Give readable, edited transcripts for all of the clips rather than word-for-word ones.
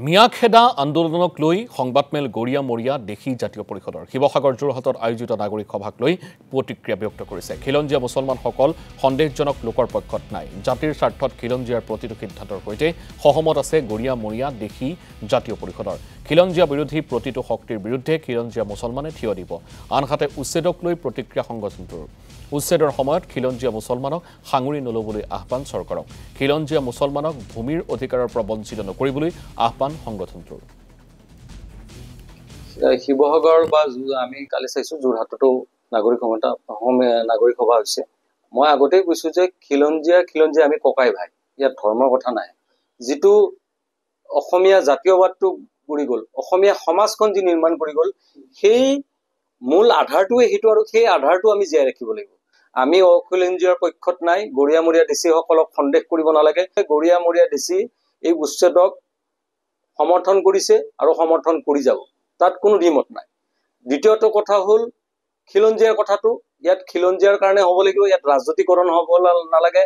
মিয়াখেদা আন্দোলনক লৈ সংবাদমেল গড়িয়া মৰিয়া দেশী জাতীয় পৰিষদৰ শিৱসাগৰ যোৰহাটত আয়োজিত নাগৰিক সভাক লৈ প্ৰতিক্ৰিয়া ব্যক্ত কৰিছে। খিলঞ্জীয়া মুছলমানসকল সন্দেহজনক লোকৰ পক্ষত নাই। জাতিৰ স্বাৰ্থত খিলঞ্জীয়াৰ প্ৰতিটো সিদ্ধান্তৰ সৈতে সহমত আছে গড়িয়া মৰিয়া দেশী জাতীয় পৰিষদৰ। খিলঞ্জীয়া বিৰোধী প্ৰতিটো শক্তিৰ বিৰুদ্ধে খিলঞ্জীয়া মুছলমানে থিয় দিব। আনহাতে উচ্ছেদক লৈ প্ৰতিক্ৰিয়া সংগঠনটোৰ উচ্ছেদৰ সময়ত খিলঞ্জীয়া মুছলমানক সাঙুৰি নলবলৈ আহ্বান চৰকাৰক। খিলঞ্জীয়া মুছলমানক ভূমিৰ অধিকাৰৰ পৰা বঞ্চিত নকৰিবলৈ আহ্বান সংগঠনটোৰ। শিৱসাগৰ বা আমি কালি চাইছো যোৰহাটতো নাগৰিক সভা হৈছে। মই আগতেই কৈছো যে খিলঞ্জীয়া আমি ককাই ভাই, ইয়াত ধৰ্মৰ কথা নাই। যিটো অসমীয়া জাতীয়বাদটো গঢ়ি গ'ল, অসমীয়া সমাজখন যি নিৰ্মাণ কৰি গ'ল, সেই মূল আধাৰটোৱে সেইটো, আৰু সেই আধাৰটো আমি জীয়াই ৰাখিব লাগিব। আমি অখিলঞ্জীয়াৰ পক্ষত নাই। গড়িয়া মৰিয়া দেশীসকলক সন্দেহ কৰিব নালাগে। গড়িয়া মৰিয়া দেশী এই উচ্ছেদক সমৰ্থন কৰিছে আৰু সমৰ্থন কৰি যাব, তাত কোনো দ্বিমত নাই। দ্বিতীয়টো কথা হ'ল খিলঞ্জীয়াৰ কথাটো। ইয়াত খিলঞ্জীয়াৰ কাৰণে হ'ব লাগিব, ইয়াত ৰাজনীতিকৰণ হ'ব নালাগে।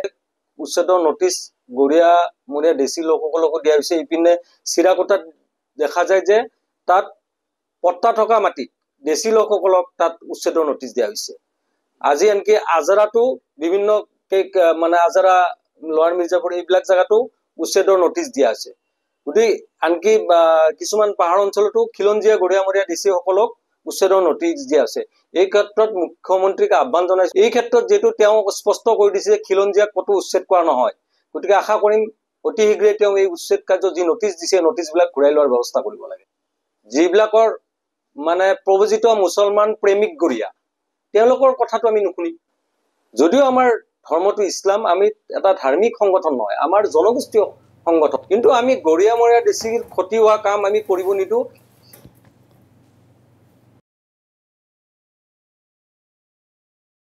উচ্ছেদৰ নটিচ গড়িয়া মৰিয়া দেশী লোকসকলকো দিয়া হৈছে। ইপিনে চিৰাকুটাত দেখা যায় যে তাত পট্টা থকা মাটিত দেশী লোকসকলক তাত উচ্ছেদৰ নটিচ দিয়া হৈছে। আজি আনকি আজাৰাটো বিভিন্ন আজাৰা, লোৱাৰ মিৰ্জাপুৰ এইবিলাক জেগাতো উচ্ছেদৰ নটিচ দিয়া আছে। গতিকে আনকি কিছুমান পাহাৰ অঞ্চলতো খিলঞ্জীয়া গড়িয়া মৰিয়া দেশীসকলক উচ্ছেদৰ নটিচ দিয়া আছে। এই ক্ষেত্ৰত মুখ্যমন্ত্ৰীক আহ্বান জনাইছে। এই ক্ষেত্ৰত যিহেতু তেওঁ স্পষ্ট কৰি দিছে খিলঞ্জীয়াক ক'তো উচ্ছেদ কৰা নহয়, গতিকে আশা কৰিম অতি শীঘ্ৰে তেওঁ এই উচ্ছেদ কাৰ্য যি নটিচ দিছে নটিচবিলাক ঘূৰাই লোৱাৰ ব্যৱস্থা কৰিব লাগে। যিবিলাকৰ প্ৰব্ৰজিত মুছলমান প্ৰেমিক গড়িয়া, তেওঁলোকৰ কথাটো আমি নুশুনিম। যদিও আমাৰ ধৰ্মটো ইছলাম, আমি এটা ধাৰ্মিক সংগঠন নহয়, আমাৰ জনগোষ্ঠীয় সংগঠন, কিন্তু আমি গড়িয়া মৰিয়া দেশীৰ ক্ষতি হোৱা কাম আমি কৰিব নিদিওঁ।